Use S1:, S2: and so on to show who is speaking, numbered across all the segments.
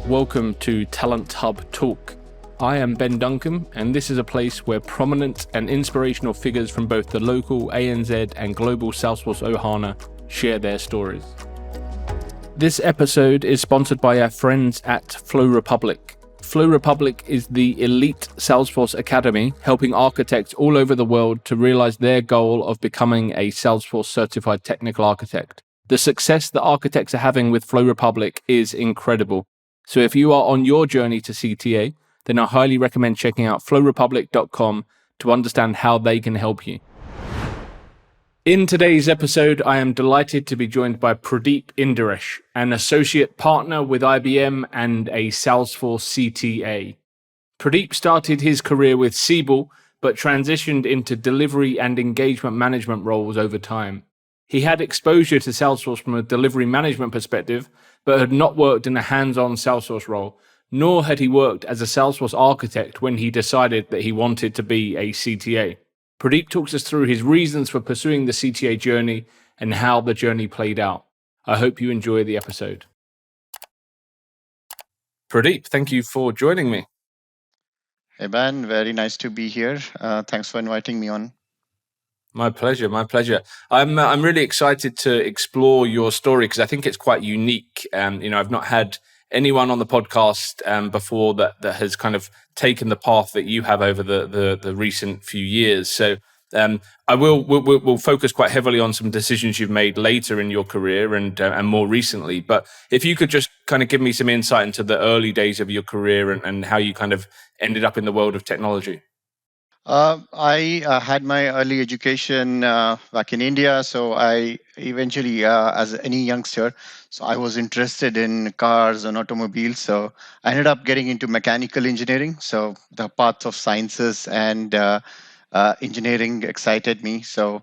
S1: Welcome to Talent Hub Talk. I am Ben Duncan, and this is a place where prominent and inspirational figures from both the local ANZ and global Salesforce Ohana share their stories. This episode is sponsored by our friends at Flow Republic. Flow Republic is the elite Salesforce Academy, helping architects all over the world to realize their goal of becoming a Salesforce certified technical architect. The success that architects are having with Flow Republic is incredible. So if you are on your journey to CTA, then I highly recommend checking out flowrepublic.com to understand how they can help you. In today's episode, I am delighted to be joined by Pradeep Indiresh, an associate partner with IBM and a Salesforce CTA. Pradeep started his career with Siebel, but transitioned into delivery and engagement management roles over time. He had exposure to Salesforce from a delivery management perspective, but had not worked in a hands-on Salesforce role, nor had he worked as a Salesforce architect when he decided that he wanted to be a CTA. Pradeep talks us through his reasons for pursuing the CTA journey and how the journey played out. I hope you enjoy the episode. Pradeep, thank you for joining me.
S2: Hey, Ben, very nice to be here. Thanks for inviting me on.
S1: My pleasure, my pleasure. I'm really excited to explore your story because I think it's quite unique. I've not had anyone on the podcast before that has kind of taken the path that you have over the recent few years. So we'll focus quite heavily on some decisions you've made later in your career and more recently. But if you could just kind of give me some insight into the early days of your career and how you kind of ended up in the world of technology.
S2: I had my early education back in India, so I eventually, as any youngster, so I was interested in cars and automobiles. So I ended up getting into mechanical engineering. So the path of sciences and engineering excited me. So,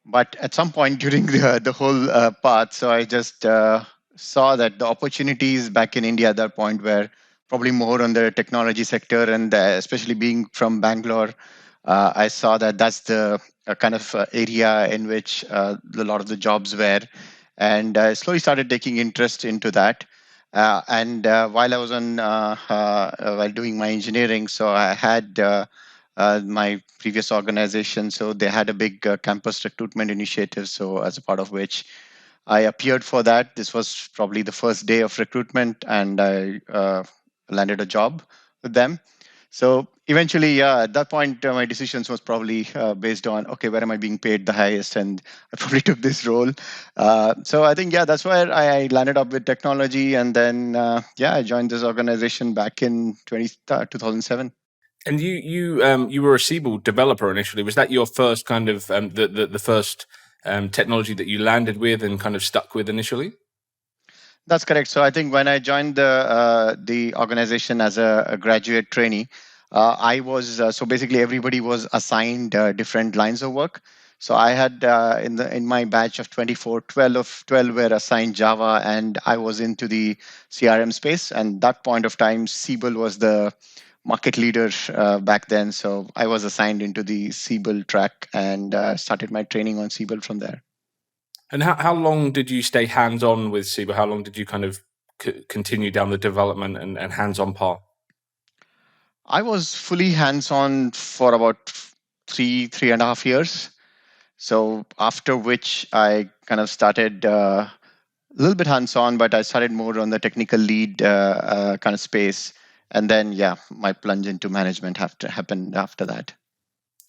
S2: but at some point during the whole path, so I just saw that the opportunities back in India at that point were probably more on the technology sector, and especially being from Bangalore, I saw that that's the kind of area in which a lot of the jobs were, and I slowly started taking interest into that. And while I was while doing my engineering, so I had my previous organization, so they had a big campus recruitment initiative. So as a part of which I appeared for that. This was probably the first day of recruitment, and I landed a job with them. So eventually, at that point, my decisions was probably based on, okay, where am I being paid the highest? And I probably took this role. So I think, that's where I landed up with technology. And then, I joined this organization back in 2007.
S1: And you were a Siebel developer initially. Was that your first kind of the first technology that you landed with and kind of stuck with initially?
S2: That's correct. So I think when I joined the organization as a graduate trainee, I was so basically everybody was assigned different lines of work. So I had in my batch of 24, 12 were assigned Java, and I was into the CRM space. And that point of time, Siebel was the market leader back then. So I was assigned into the Siebel track and started my training on Siebel from there.
S1: And how long did you stay hands-on with Siebel? How long did you kind of continue down the development and hands-on path?
S2: I was fully hands-on for about three and a half years. So after which I kind of started a little bit hands-on, but I started more on the technical lead kind of space. And then, my plunge into management happened after that.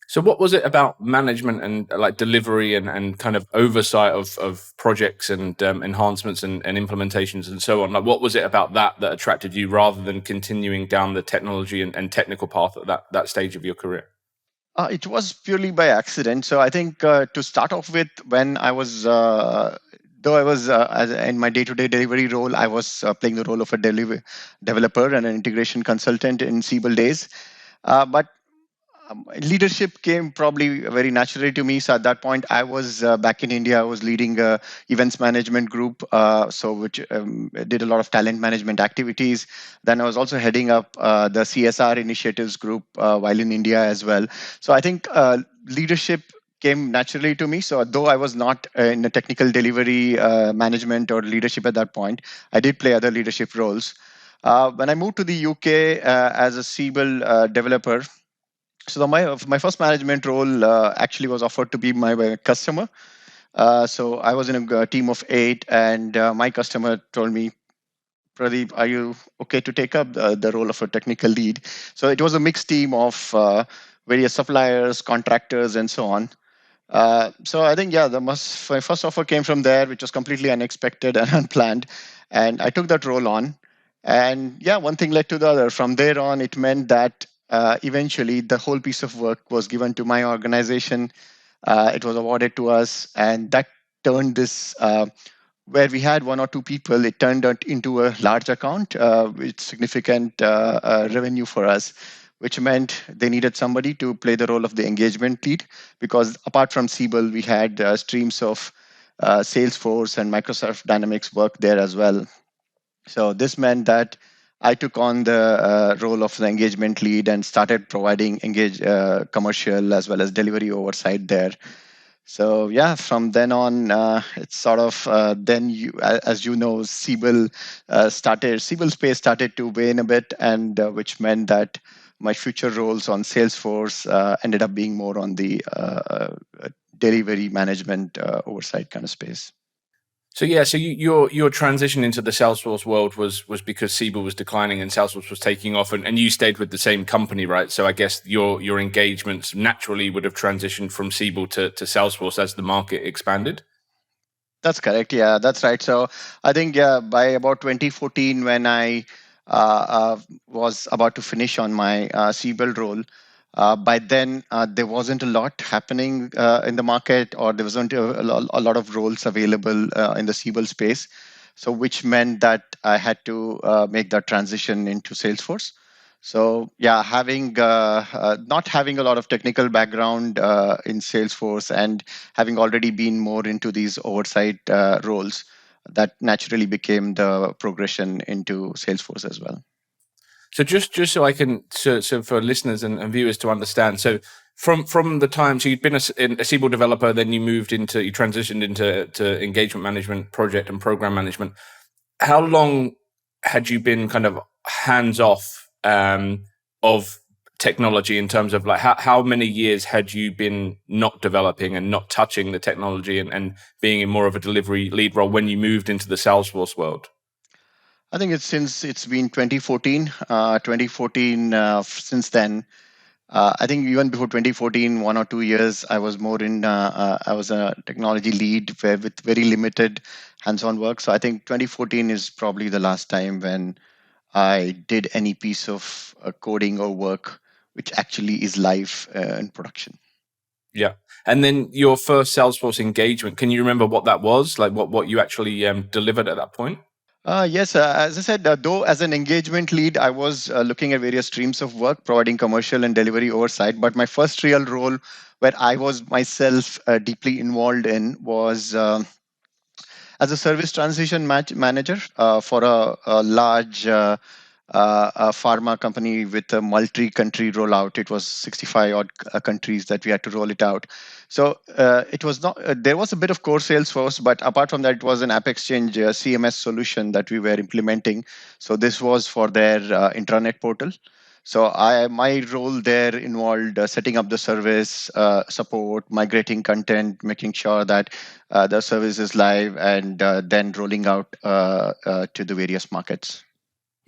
S1: So what was it about management and like delivery and kind of oversight of projects and enhancements and implementations and so on? Like, what was it about that attracted you rather than continuing down the technology and technical path at that stage of your career?
S2: It was purely by accident. So I think to start off with, when I was, though I was in my day-to-day delivery role, I was playing the role of a developer and an integration consultant in Siebel days. But leadership came probably very naturally to me. So at that point, I was back in India. I was leading a events management group, which did a lot of talent management activities. Then I was also heading up the CSR initiatives group while in India as well. So I think leadership came naturally to me. So though I was not in a technical delivery management or leadership at that point, I did play other leadership roles. When I moved to the UK as a Siebel developer, so my first management role actually was offered to be my customer. So I was in a team of 8, and my customer told me, Pradeep, are you okay to take up the role of a technical lead? So it was a mixed team of various suppliers, contractors, and so on. So I think, yeah, my first offer came from there, which was completely unexpected and unplanned. And I took that role on. And yeah, one thing led to the other. From there on, it meant that eventually the whole piece of work was given to my organization. It was awarded to us. And that turned this where we had 1 or 2 people, it turned out into a large account with significant revenue for us, which meant they needed somebody to play the role of the engagement lead, because apart from Siebel, we had streams of Salesforce and Microsoft Dynamics work there as well. So this meant that I took on the role of the engagement lead and started providing commercial as well as delivery oversight there. So yeah, from then on, it's sort of then as you know, Siebel space started to wane a bit, and which meant that my future roles on Salesforce ended up being more on the delivery management oversight kind of space.
S1: So yeah, so your transition into the Salesforce world was because Siebel was declining and Salesforce was taking off, and you stayed with the same company, right? So I guess your engagements naturally would have transitioned from Siebel to Salesforce as the market expanded.
S2: That's correct. Yeah, that's right. So I think, yeah, by about 2014, when I was about to finish on my Siebel role, by then there wasn't a lot happening in the market, or there wasn't a lot of roles available in the Siebel space. So which meant that I had to make that transition into Salesforce. So yeah, having not having a lot of technical background in Salesforce, and having already been more into these oversight roles, that naturally became the progression into Salesforce as well.
S1: So just so I can so for listeners and viewers to understand, so from the time, so you'd been a Siebel developer, then you transitioned into engagement management, project and program management. How long had you been kind of hands off of technology, in terms of like how many years had you been not developing and not touching the technology, and being in more of a delivery lead role when you moved into the Salesforce world?
S2: I think it's been 2014. 2014. Since then, I think even before 2014, 1 or 2 years, I was more in. I was a technology lead with very limited hands-on work. So I think 2014 is probably the last time when I did any piece of coding or work which actually is live in production.
S1: Yeah. And then your first Salesforce engagement, can you remember what that was? Like what you actually delivered at that point?
S2: Yes, as I said, though as an engagement lead, I was looking at various streams of work, providing commercial and delivery oversight. But my first real role, where I was myself deeply involved in, was as a service transition manager for a large pharma company with a multi-country rollout. It was 65 odd countries that we had to roll it out. So it was not. There was a bit of core Salesforce, but apart from that, it was an App Exchange CMS solution that we were implementing. So this was for their intranet portal. So my role there involved setting up the service, support, migrating content, making sure that the service is live, and then rolling out to the various markets.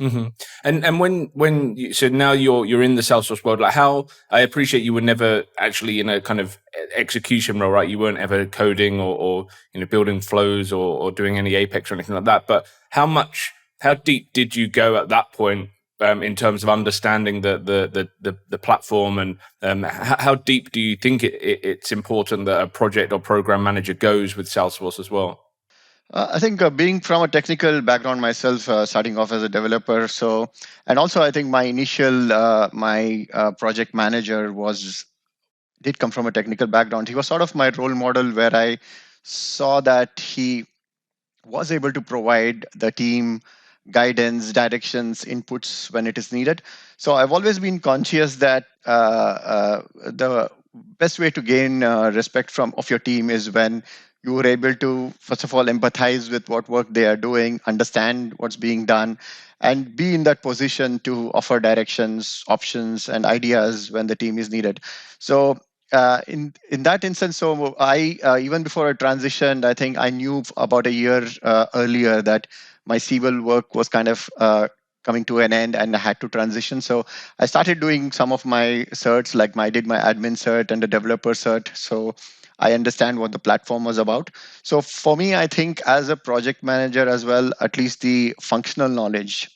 S1: Mm-hmm. And when so now you're in the Salesforce world, like how, I appreciate you were never actually in a kind of execution role, right? You weren't ever coding or building flows or doing any Apex or anything like that. But how deep did you go at that point in terms of understanding the platform, and how deep do you think it's important that a project or program manager goes with Salesforce as well?
S2: I think being from a technical background myself, starting off as a developer, and also I think my initial project manager did come from a technical background. He was sort of my role model, where I saw that he was able to provide the team guidance, directions, inputs when it is needed. So I've always been conscious that the best way to gain respect of your team is when you were able to, first of all, empathize with what work they are doing, understand what's being done, and be in that position to offer directions, options, and ideas when the team is needed. So in that instance, so I even before I transitioned, I think I knew about a year earlier that my Siebel work was kind of coming to an end, and I had to transition. So I started doing some of my certs, like I did my admin cert and the developer cert. So I understand what the platform was about. So for me, I think as a project manager as well, at least the functional knowledge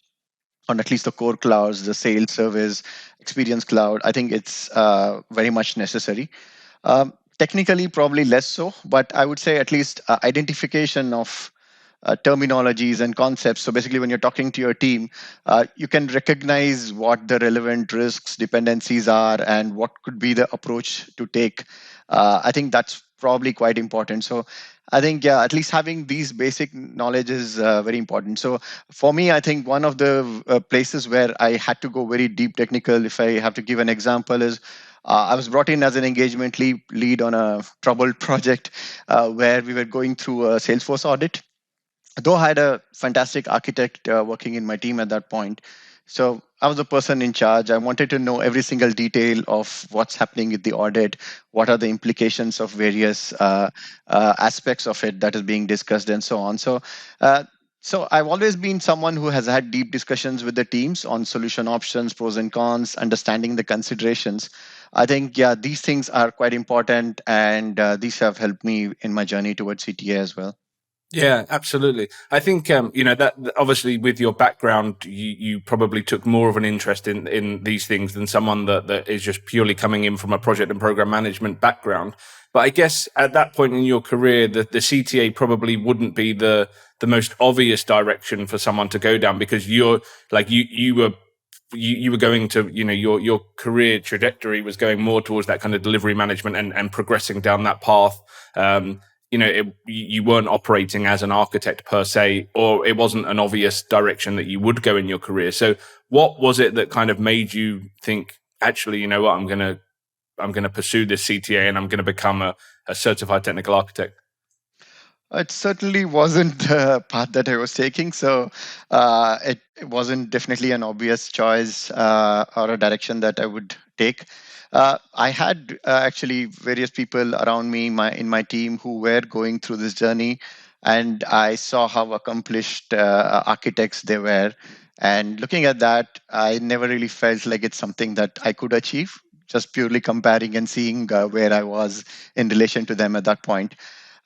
S2: on at least the core clouds, the sales service, experience cloud, I think it's very much necessary. Technically, probably less so, but I would say at least identification of terminologies and concepts. So basically, when you're talking to your team, you can recognize what the relevant risks, dependencies are, and what could be the approach to take. I think that's probably quite important. So I think, yeah, at least having these basic knowledge is very important. So for me, I think one of the places where I had to go very deep technical, if I have to give an example, is I was brought in as an engagement lead on a troubled project where we were going through a Salesforce audit. Though I had a fantastic architect working in my team at that point, so I was the person in charge. I wanted to know every single detail of what's happening with the audit, what are the implications of various aspects of it that is being discussed, and so on. Uh, so I've always been someone who has had deep discussions with the teams on solution options, pros and cons, understanding the considerations. I think, yeah, these things are quite important, and these have helped me in my journey towards CTA as well.
S1: Yeah, absolutely. I think that obviously with your background, you probably took more of an interest in these things than someone that is just purely coming in from a project and program management background. But I guess at that point in your career, the CTA probably wouldn't be the most obvious direction for someone to go down, because you're like you were going to, your career trajectory was going more towards that kind of delivery management and progressing down that path. You weren't operating as an architect per se, or it wasn't an obvious direction that you would go in your career. So what was it that kind of made you think, actually, you know what, I'm going to pursue this CTA and I'm going to become a certified technical architect?
S2: It certainly wasn't the path that I was taking. So it wasn't definitely an obvious choice or a direction that I would take. I had actually various people around me in my team who were going through this journey, and I saw how accomplished architects they were. And looking at that, I never really felt like it's something that I could achieve, just purely comparing and seeing where I was in relation to them at that point.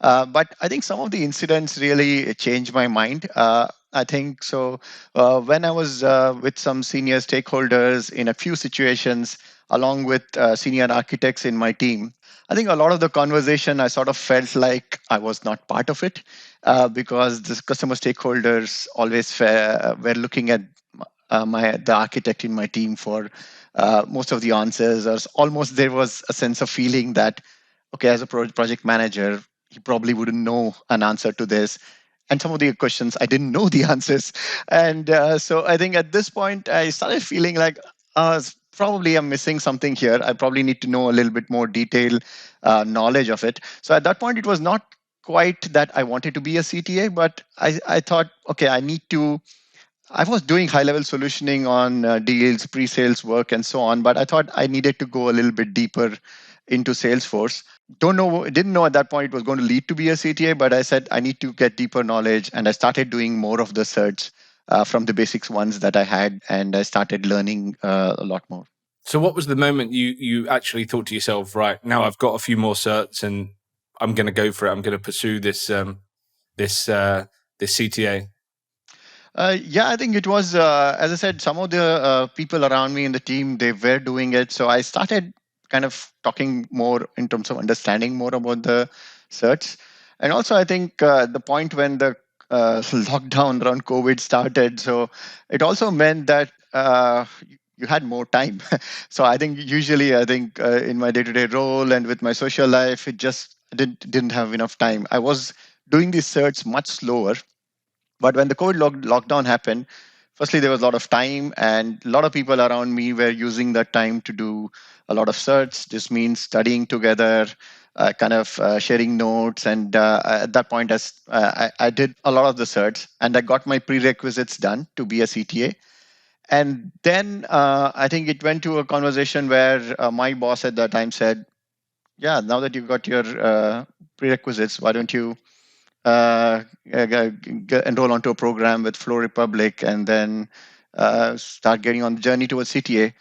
S2: But I think some of the incidents really changed my mind. I think so. When I was with some senior stakeholders in a few situations, along with senior architects in my team, I think a lot of the conversation I sort of felt like I was not part of it because the customer stakeholders always were looking at the architect in my team for most of the answers, or almost there was a sense of feeling that, okay, as a project manager, he probably wouldn't know an answer to this. And some of the questions I didn't know the answers. And so I think at this point, I started feeling like probably I'm missing something here. I probably need to know a little bit more detailed knowledge of it. So at that point, it was not quite that I wanted to be a CTA, but I thought, okay, I was doing high level solutioning on deals, pre sales work, and so on, but I thought I needed to go a little bit deeper into Salesforce. Didn't know at that point it was going to lead to be a CTA, but I said I need to get deeper knowledge, and I started doing more of the certs from the basics ones that I had, and I started learning a lot more.
S1: So what was the moment you actually thought to yourself, right, now I've got a few more certs and I'm going to go for it. I'm going to pursue this this CTA.
S2: Yeah, I think it was, as I said, some of the people around me in the team, they were doing it. So I started kind of talking more in terms of understanding more about the certs. And also, I think the point when the lockdown around COVID started, so it also meant that you had more time. So I think usually, I think in my day-to-day role and with my social life, it just didn't have enough time. I was doing these certs much slower, but when the COVID lockdown happened, firstly, there was a lot of time, and a lot of people around me were using that time to do a lot of certs. This means studying together, kind of sharing notes. And at that point, I did a lot of the certs, and I got my prerequisites done to be a CTA. And then I think it went to a conversation where my boss at that time said, "Yeah, now that you've got your prerequisites, why don't you enroll onto a program with Flow Republic and then start getting on the journey towards CTA?"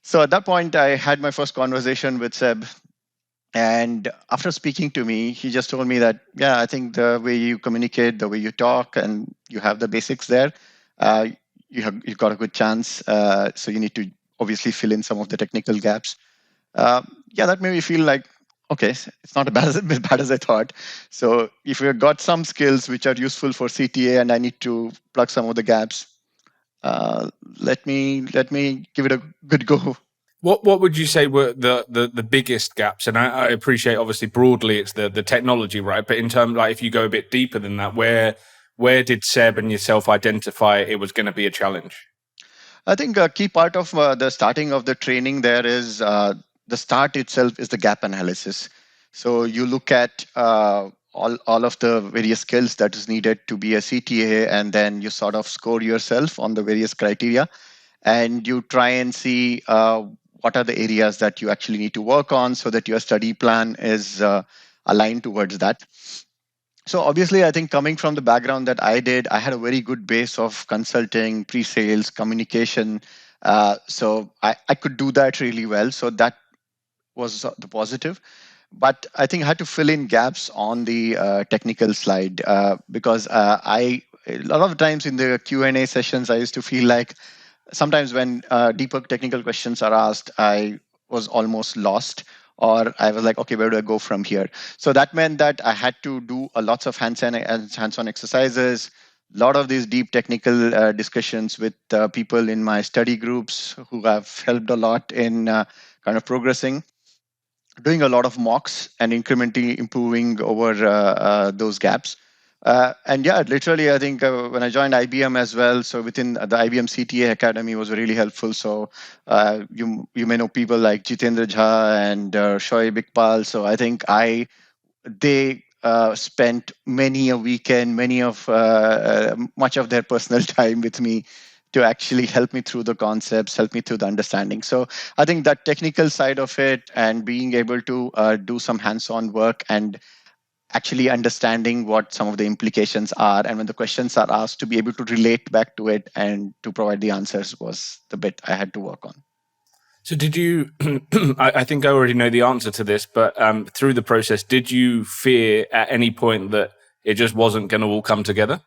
S2: So at that point, I had my first conversation with Seb. And after speaking to me, he just told me that, yeah, I think the way you communicate, the way you talk, and you have the basics there, uh, you've got a good chance. So you need to obviously fill in some of the technical gaps. Yeah, that made me feel like, okay, it's not as bad as I thought. So if you've got some skills which are useful for CTA and I need to plug some of the gaps, uh, let me give it a good go.
S1: What would you say were the biggest gaps? And I appreciate, obviously, broadly it's the technology, right? But in terms, like, if you go a bit deeper than that, where did Seb and yourself identify it was going to be a challenge?
S2: I think a key part of the starting of the training there is the start itself is the gap analysis. So you look at all of the various skills that is needed to be a CTA, and then you sort of score yourself on the various criteria, and you try and see what are the areas that you actually need to work on so that your study plan is aligned towards that. So obviously, I think coming from the background that I did, I had a very good base of consulting, pre-sales, communication. So I could do that really well. So that was the positive. But I think I had to fill in gaps on the technical slide because a lot of times in the Q&A sessions, I used to feel like sometimes when deeper technical questions are asked, I was almost lost, or I was like, okay, where do I go from here? So that meant that I had to do a lots of hands-on exercises, a lot of these deep technical discussions with people in my study groups who have helped a lot in kind of progressing, doing a lot of mocks and incrementally improving over those gaps. And yeah, literally, I think when I joined IBM as well, so within the IBM CTA Academy was really helpful. So you may know people like Jitendra Jha and Shoaib Iqbal. So I think they spent many a weekend, much of their personal time with me to actually help me through the concepts, help me through the understanding. So I think that technical side of it and being able to do some hands-on work and actually understanding what some of the implications are, and when the questions are asked, to be able to relate back to it and to provide the answers was the bit I had to work on.
S1: So did you, I think I already know the answer to this, but through the process, did you fear at any point that it just wasn't going to all come together?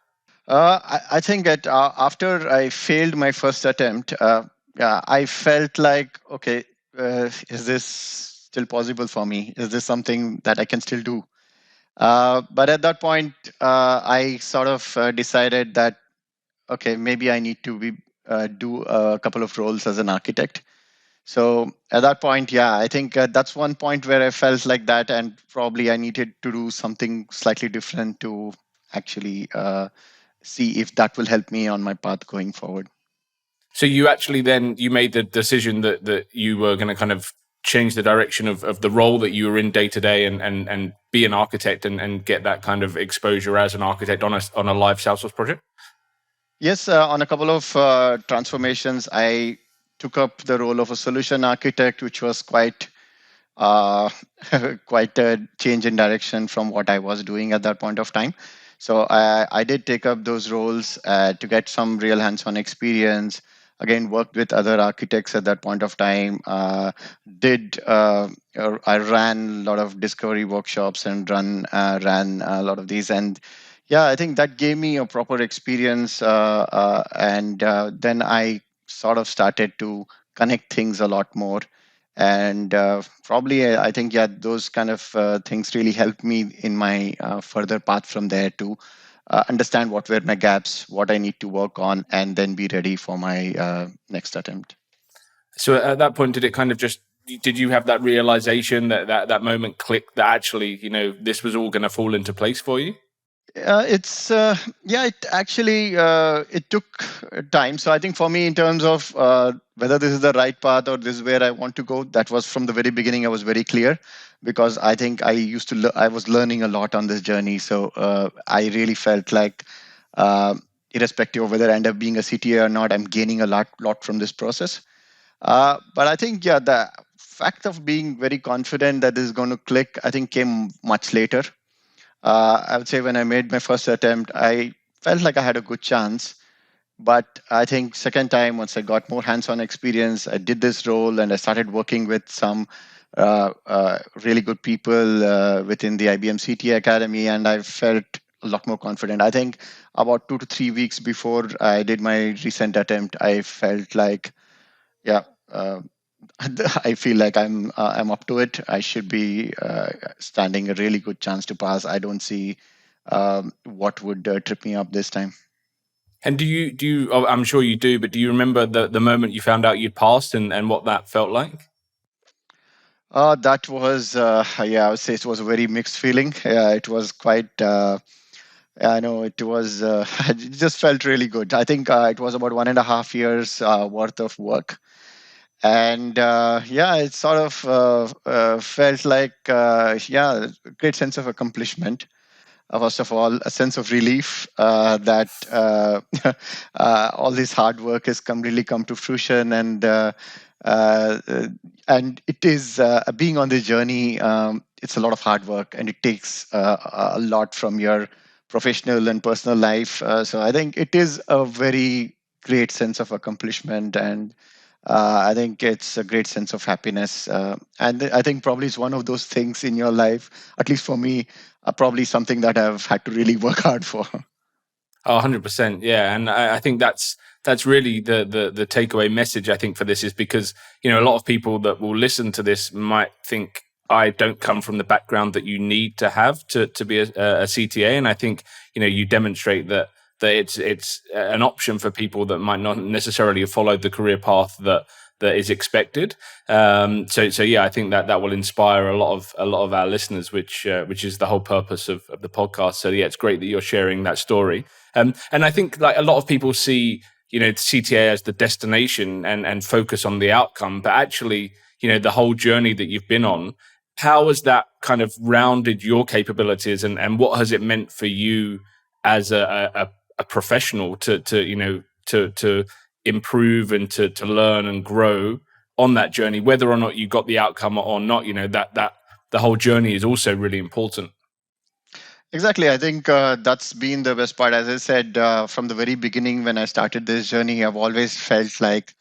S2: I think that after I failed my first attempt, yeah, I felt like, okay, is this still possible for me? Is this something that I can still do? But at that point, I sort of decided that, okay, maybe I need to do a couple of roles as an architect. So at that point, yeah, I think that's one point where I felt like that, and probably I needed to do something slightly different to actually see if that will help me on my path going forward.
S1: So you actually then you made the decision that you were going to kind of change the direction of the role that you were in day to day and be an architect and get that kind of exposure as an architect on a live Salesforce project?
S2: Yes, on a couple of transformations, I took up the role of a solution architect, which was uh, quite a change in direction from what I was doing at that point of time. So I did take up those roles to get some real hands-on experience. Again, worked with other architects at that point of time. I ran a lot of discovery workshops and ran a lot of these. And yeah, I think that gave me a proper experience. And then I sort of started to connect things a lot more. And probably I think, yeah, those kind of things really helped me in my further path from there to understand what were my gaps, what I need to work on, and then be ready for my next attempt.
S1: So at that point, did it kind of just did you have that realization that moment clicked that actually this was all going to fall into place for you?
S2: It's yeah. It actually it took time. So I think for me, in terms of whether this is the right path or this is where I want to go, that was from the very beginning. I was very clear because I think I used to. I was learning a lot on this journey. So I really felt like, irrespective of whether I end up being a CTA or not, I'm gaining a lot from this process. But I think yeah, the fact of being very confident that this is going to click, I think, came much later. I would say when I made my first attempt, I felt like I had a good chance. But I think second time, once I got more hands-on experience, I did this role and I started working with some really good people within the IBM CTA Academy, and I felt a lot more confident. I think about 2 to 3 weeks before I did my recent attempt, I felt like, yeah, uh, I feel like I'm up to it. I should be standing a really good chance to pass. I don't see what would trip me up this time.
S1: And do you? Oh, I'm sure you do, but do you remember the moment you found out you'd passed and what that felt like?
S2: That was yeah, I would say it was a very mixed feeling. Yeah, it was quite. I know it was. It just felt really good. I think it was about 1.5 years worth of work, and yeah, it sort of felt like yeah, a great sense of accomplishment. First of all, a sense of relief that all this hard work has really come to fruition, uh, and it is being on this journey. It's a lot of hard work, and it takes a lot from your professional and personal life. So I think it is a very great sense of accomplishment, and I think it's a great sense of happiness. And I think probably it's one of those things in your life, at least for me, probably something that I've had to really work hard for.
S1: Oh, 100%. Yeah. And I think that's really the takeaway message, I think, for this is because, a lot of people that will listen to this might think I don't come from the background that you need to have to be a CTA. And I think, you demonstrate that it's an option for people that might not necessarily have followed the career path that is expected. So yeah, I think that will inspire a lot of our listeners, which is the whole purpose of the podcast. So yeah, it's great that you're sharing that story. And I think like a lot of people see, CTA as the destination and focus on the outcome, but actually, the whole journey that you've been on, how has that kind of rounded your capabilities and what has it meant for you as a professional to improve and to learn and grow on that journey, whether or not you got the outcome or not, that the whole journey is also really important.
S2: Exactly. I think that's been the best part. As I said, from the very beginning, when I started this journey, I've always felt like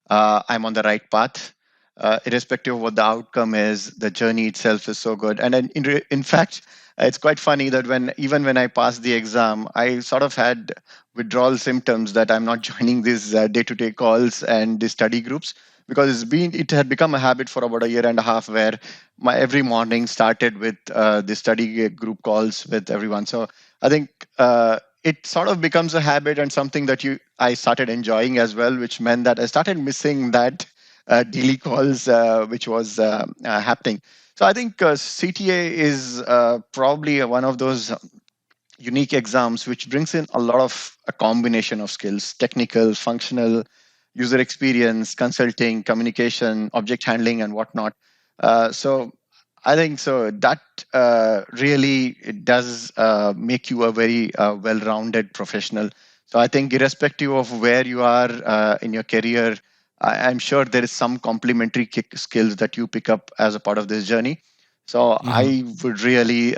S2: I'm on the right path. Irrespective of what the outcome is, the journey itself is so good. And then in fact, it's quite funny that even when I passed the exam, I sort of had withdrawal symptoms that I'm not joining these day-to-day calls and the study groups because it had become a habit for about a year and a half where my every morning started with the study group calls with everyone. So I think it sort of becomes a habit and something that I started enjoying as well, which meant that I started missing that daily calls, which was happening. So I think CTA is probably one of those unique exams which brings in a lot of a combination of skills: technical, functional, user experience, consulting, communication, object handling, and whatnot. So I think so that really it does make you a very well-rounded professional. So I think irrespective of where you are in your career, I'm sure there is some complementary skills that you pick up as a part of this journey. So
S1: Mm-hmm.
S2: I would really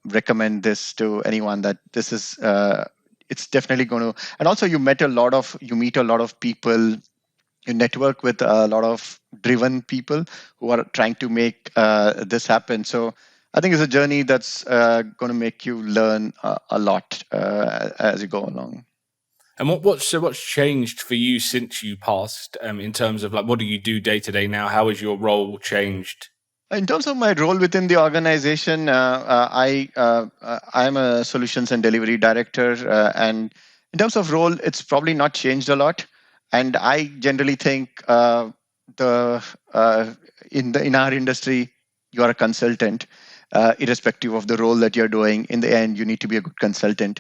S2: recommend this to anyone that this is it's definitely going to. And also you meet a lot of people, you network with a lot of driven people who are trying to make this happen. So I think it's a journey that's going to make you learn a lot as you go along.
S1: And what's changed for you since you passed, in terms of like what do you do day to day now? How has your role changed?
S2: In terms of my role within the organization, I am a solutions and delivery director, and in terms of role, it's probably not changed a lot. And I generally think the in our industry, you are a consultant, irrespective of the role that you're doing. In the end, you need to be a good consultant.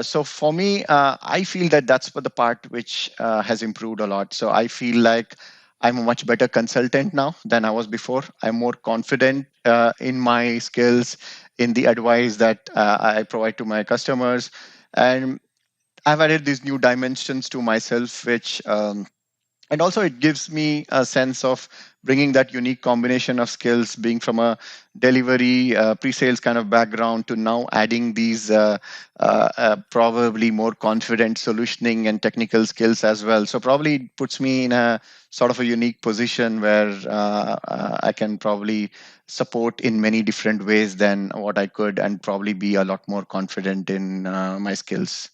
S2: So for me, I feel that that's the part which has improved a lot. So I feel like I'm a much better consultant now than I was before. I'm more confident in my skills, in the advice that I provide to my customers. And I've added these new dimensions to myself, which and also it gives me a sense of bringing that unique combination of skills, being from a delivery pre-sales kind of background to now adding these probably more confident solutioning and technical skills as well. So probably it puts me in a sort of a unique position where I can probably support in many different ways than what I could, and probably be a lot more confident in my skills.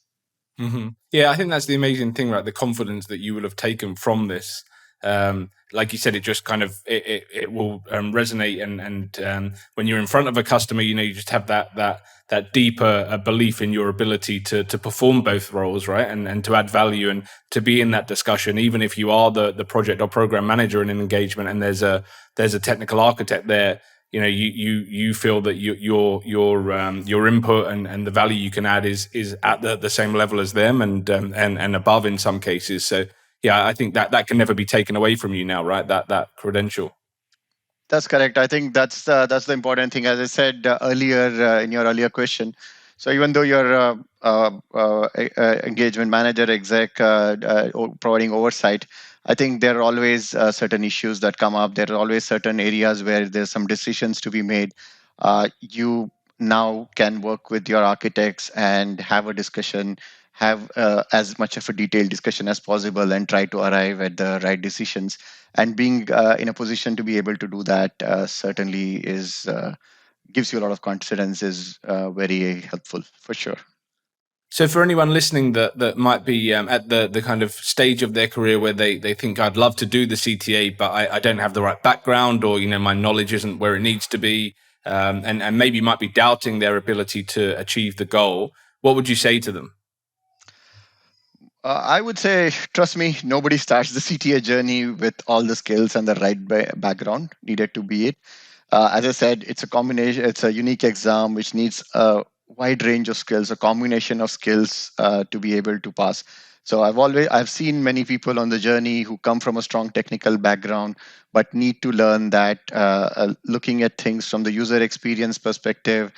S1: Yeah, I think that's the amazing thing, right? The confidence that you will have taken from this. Like you said, it just kind of it will resonate, and when you're in front of a customer, you just have that deeper belief in your ability to perform both roles, right? And to add value and to be in that discussion, even if you are the project or program manager in an engagement, and there's a technical architect there. You feel that your input and the value you can add is at the same level as them, and above in some cases. So yeah, I think that can never be taken away from you now, right? That credential.
S2: That's correct. I think that's the important thing. As I said earlier in your earlier question, so even though you're engagement manager, exec, providing oversight, I think there are always certain issues that come up. There are always certain areas where there's some decisions to be made. You now can work with your architects and have a discussion, have as much of a detailed discussion as possible, and try to arrive at the right decisions. And being in a position to be able to do that certainly is gives you a lot of confidence, is very helpful for sure.
S1: So for anyone listening that might be at the kind of stage of their career where they think I'd love to do the CTA, but I don't have the right background, or my knowledge isn't where it needs to be, and maybe might be doubting their ability to achieve the goal, what would you say to them?
S2: I would say, trust me, nobody starts the CTA journey with all the skills and the right background needed to be it. As I said, it's a combination, it's a unique exam which needs a wide range of skills, a combination of skills to be able to pass. So I've seen many people on the journey who come from a strong technical background, but need to learn that looking at things from the user experience perspective,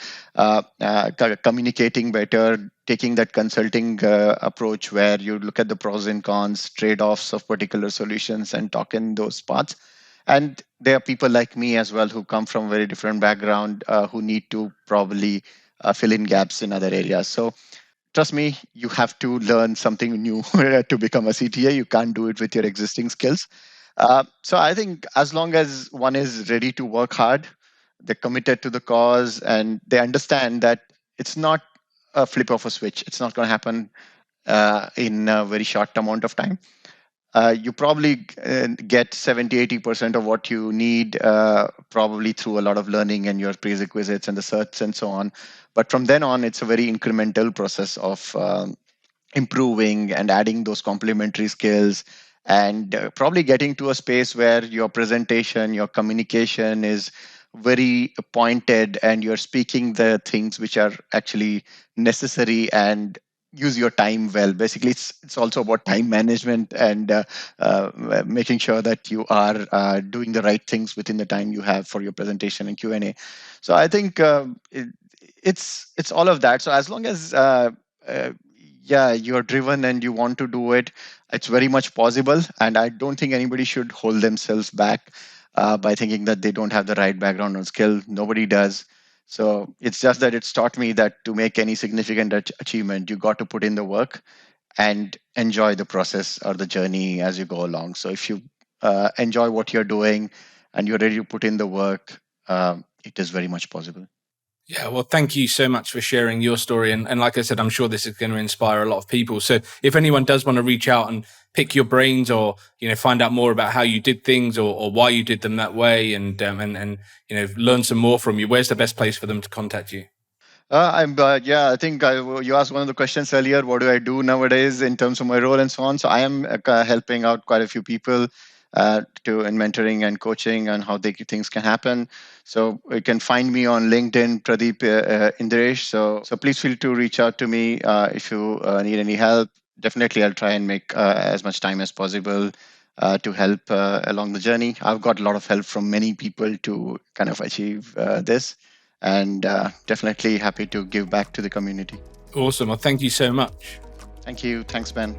S2: communicating better, taking that consulting approach where you look at the pros and cons, trade-offs of particular solutions, and talk in those parts. And there are people like me as well who come from a very different background, who need to probably fill in gaps in other areas. So trust me, you have to learn something new to become a CTA. You can't do it with your existing skills. So I think as long as one is ready to work hard, they're committed to the cause, and they understand that it's not a flip of a switch. It's not going to happen in a very short amount of time. You probably get 70-80% of what you need probably through a lot of learning and your prerequisites and the certs and so on. But from then on, it's a very incremental process of improving and adding those complementary skills, and probably getting to a space where your presentation, your communication is very pointed, and you're speaking the things which are actually necessary, and use your time well. Basically, it's also about time management, and making sure that you are doing the right things within the time you have for your presentation and Q&A. So I think it's all of that. So as long as uh, yeah, you're driven and you want to do it, it's very much possible. And I don't think anybody should hold themselves back by thinking that they don't have the right background or skill. Nobody does. So it's just that it's taught me that to make any significant achievement, you got to put in the work and enjoy the process or the journey as you go along. So if you enjoy what you're doing and you're ready to put in the work, it is very much possible.
S1: Yeah, well, thank you so much for sharing your story. And like I said, I'm sure this is going to inspire a lot of people. So if anyone does want to reach out and pick your brains, or, find out more about how you did things, or why you did them that way, and learn some more from you, where's the best place for them to contact you?
S2: Yeah, I think you asked one of the questions earlier. What do I do nowadays in terms of my role and so on? So I am helping out quite a few people in mentoring and coaching and how things can happen. So you can find me on LinkedIn, Pradeep Indiresh. So please feel to reach out to me if you need any help. Definitely, I'll try and make as much time as possible to help along the journey. I've got a lot of help from many people to kind of achieve this, and definitely happy to give back to the community.
S1: Awesome. Well, thank you so much.
S2: Thank you. Thanks, Ben.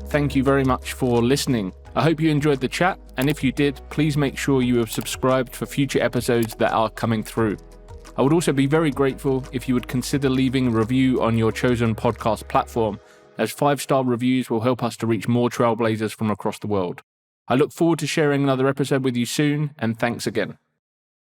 S1: Thank you very much for listening. I hope you enjoyed the chat, and if you did, please make sure you have subscribed for future episodes that are coming through. I would also be very grateful if you would consider leaving a review on your chosen podcast platform, as 5-star reviews will help us to reach more trailblazers from across the world. I look forward to sharing another episode with you soon, and thanks again.